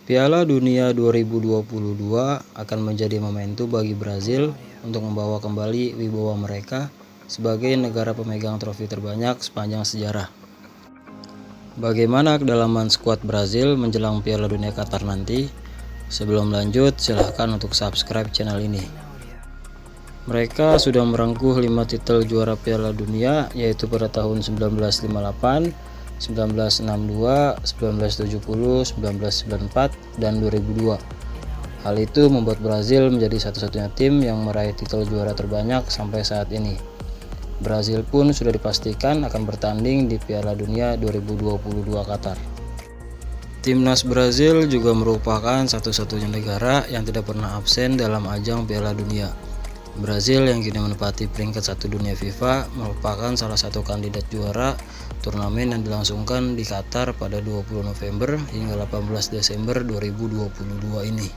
Piala Dunia 2022 akan menjadi momentum bagi Brazil untuk membawa kembali wibawa mereka sebagai negara pemegang trofi terbanyak sepanjang sejarah. Bagaimana kedalaman skuad Brazil menjelang Piala Dunia Qatar nanti? Sebelum lanjut, silahkan untuk subscribe channel ini. Mereka sudah merengkuh 5 titel juara Piala Dunia, yaitu pada tahun 1958, 1962, 1970, 1994, dan 2002. Hal itu membuat Brazil menjadi satu-satunya tim yang meraih titel juara terbanyak sampai saat ini. Brazil pun sudah dipastikan akan bertanding di Piala Dunia 2022 Qatar. Timnas Brazil juga merupakan satu-satunya negara yang tidak pernah absen dalam ajang Piala Dunia. Brazil yang kini menempati peringkat 1 dunia FIFA merupakan salah satu kandidat juara turnamen yang dilangsungkan di Qatar pada 20 November hingga 18 Desember 2022 ini.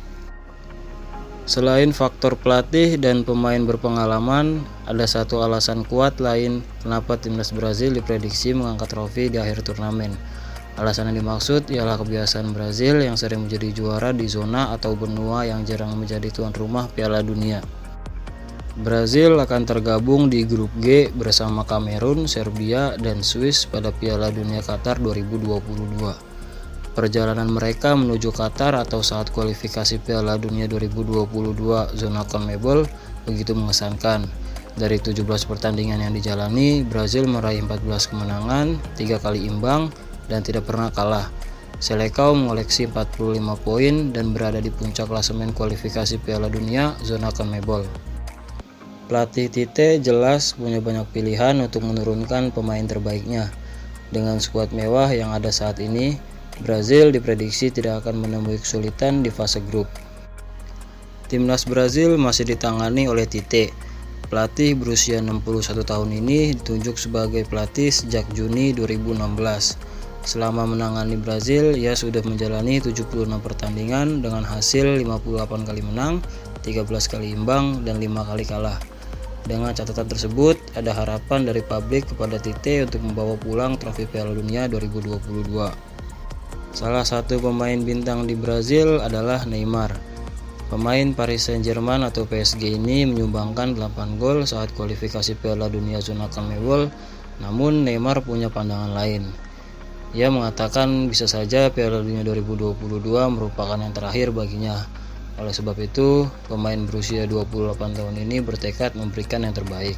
Selain faktor pelatih dan pemain berpengalaman, ada satu alasan kuat lain kenapa timnas Brazil diprediksi mengangkat trofi di akhir turnamen. Alasan yang dimaksud ialah kebiasaan Brazil yang sering menjadi juara di zona atau benua yang jarang menjadi tuan rumah Piala Dunia. Brazil akan tergabung di grup G bersama Kamerun, Serbia, dan Swiss pada Piala Dunia Qatar 2022. Perjalanan mereka menuju Qatar atau saat kualifikasi Piala Dunia 2022 zona CONMEBOL begitu mengesankan. Dari 17 pertandingan yang dijalani, Brazil meraih 14 kemenangan, 3 kali imbang, dan tidak pernah kalah. Seleção mengoleksi 45 poin dan berada di puncak klasemen kualifikasi Piala Dunia zona CONMEBOL. Pelatih Tite jelas punya banyak pilihan untuk menurunkan pemain terbaiknya. Dengan skuad mewah yang ada saat ini, Brazil diprediksi tidak akan menemui kesulitan di fase grup. Timnas Brazil masih ditangani oleh Tite. Pelatih berusia 61 tahun ini ditunjuk sebagai pelatih sejak Juni 2016. Selama menangani Brazil, ia sudah menjalani 76 pertandingan dengan hasil 58 kali menang, 13 kali imbang, dan 5 kali kalah. Dengan catatan tersebut, ada harapan dari publik kepada Tite untuk membawa pulang trofi Piala Dunia 2022. Salah satu pemain bintang di Brazil adalah Neymar. Pemain Paris Saint-Germain atau PSG ini menyumbangkan 8 gol saat kualifikasi Piala Dunia zona CONMEBOL, namun Neymar punya pandangan lain. Ia mengatakan bisa saja Piala Dunia 2022 merupakan yang terakhir baginya. Oleh sebab itu, pemain berusia 28 tahun ini bertekad memberikan yang terbaik.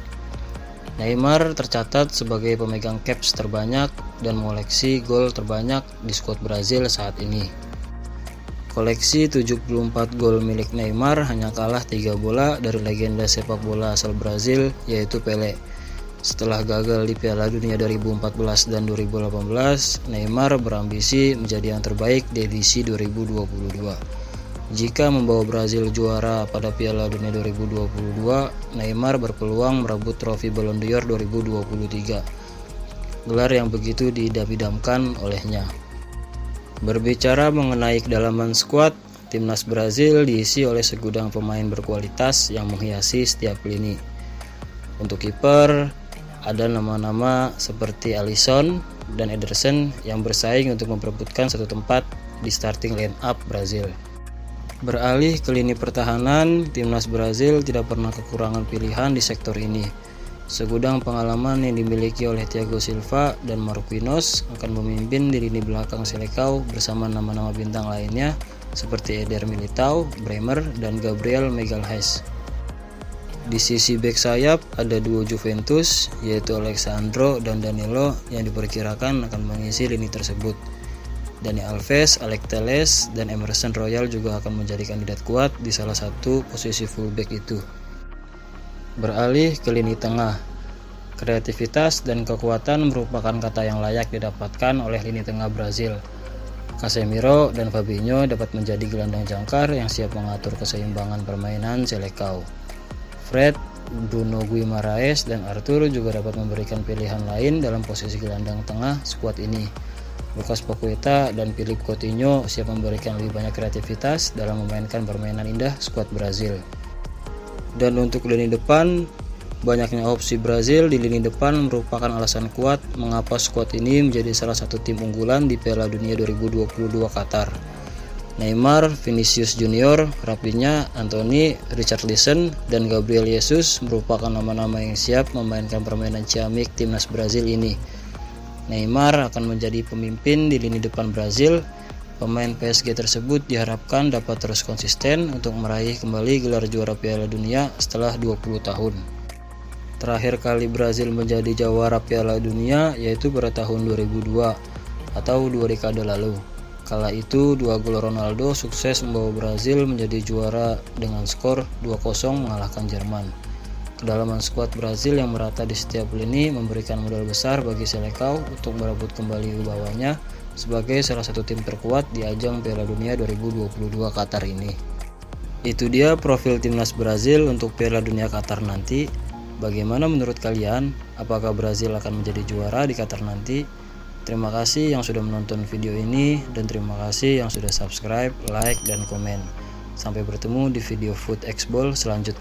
Neymar tercatat sebagai pemegang caps terbanyak dan mengoleksi gol terbanyak di skuad Brazil saat ini. Koleksi 74 gol milik Neymar hanya kalah 3 bola dari legenda sepak bola asal Brazil yaitu Pelé. Setelah gagal di Piala Dunia 2014 dan 2018, Neymar berambisi menjadi yang terbaik di edisi 2022. Jika membawa Brazil juara pada Piala Dunia 2022, Neymar berpeluang merebut trofi Ballon d'Or 2023, gelar yang begitu diidam-idamkan olehnya. Berbicara mengenai kedalaman skuad, timnas Brazil diisi oleh segudang pemain berkualitas yang menghiasi setiap lini. Untuk kiper, ada nama-nama seperti Alisson dan Ederson yang bersaing untuk memperebutkan satu tempat di starting line up Brazil. Beralih ke lini pertahanan, timnas Brazil tidak pernah kekurangan pilihan di sektor ini. Segudang pengalaman yang dimiliki oleh Thiago Silva dan Marquinhos akan memimpin di lini belakang Seleção bersama nama-nama bintang lainnya seperti Eder Militão, Bremer, dan Gabriel Magalhaes. Di sisi bek sayap ada duo Juventus yaitu Alexandro dan Danilo yang diperkirakan akan mengisi lini tersebut. Dani Alves, Alex Telles, dan Emerson Royal juga akan menjadi kandidat kuat di salah satu posisi fullback itu. Beralih ke lini tengah, kreativitas dan kekuatan merupakan kata yang layak didapatkan oleh lini tengah Brazil. Casemiro dan Fabinho dapat menjadi gelandang jangkar yang siap mengatur keseimbangan permainan Seleção. Fred, Bruno Guimaraes, dan Arthur juga dapat memberikan pilihan lain dalam posisi gelandang tengah skuad ini. Lucas Paqueta dan Philippe Coutinho siap memberikan lebih banyak kreativitas dalam memainkan permainan indah skuad Brazil. Dan untuk lini depan, banyaknya opsi Brazil di lini depan merupakan alasan kuat mengapa skuad ini menjadi salah satu tim unggulan di Piala Dunia 2022 Qatar. Neymar, Vinicius Junior, Rafinha, Anthony, Richarlison, dan Gabriel Jesus merupakan nama-nama yang siap memainkan permainan ciamik timnas Brazil ini. Neymar akan menjadi pemimpin di lini depan Brazil. Pemain PSG tersebut diharapkan dapat terus konsisten untuk meraih kembali gelar juara Piala Dunia setelah 20 tahun. Terakhir kali Brazil menjadi juara Piala Dunia yaitu pada tahun 2002 atau 2 dekade lalu. Kala itu, 2 gol Ronaldo sukses membawa Brazil menjadi juara dengan skor 2-0 mengalahkan Jerman. Kedalaman skuad Brazil yang merata di setiap lini memberikan modal besar bagi Seleção untuk merebut kembali wibawanya sebagai salah satu tim terkuat di ajang Piala Dunia 2022 Qatar ini. Itu dia profil timnas Brazil untuk Piala Dunia Qatar nanti. Bagaimana menurut kalian? Apakah Brazil akan menjadi juara di Qatar nanti? Terima kasih yang sudah menonton video ini dan terima kasih yang sudah subscribe, like, dan komen. Sampai bertemu di video Food X Ball selanjutnya.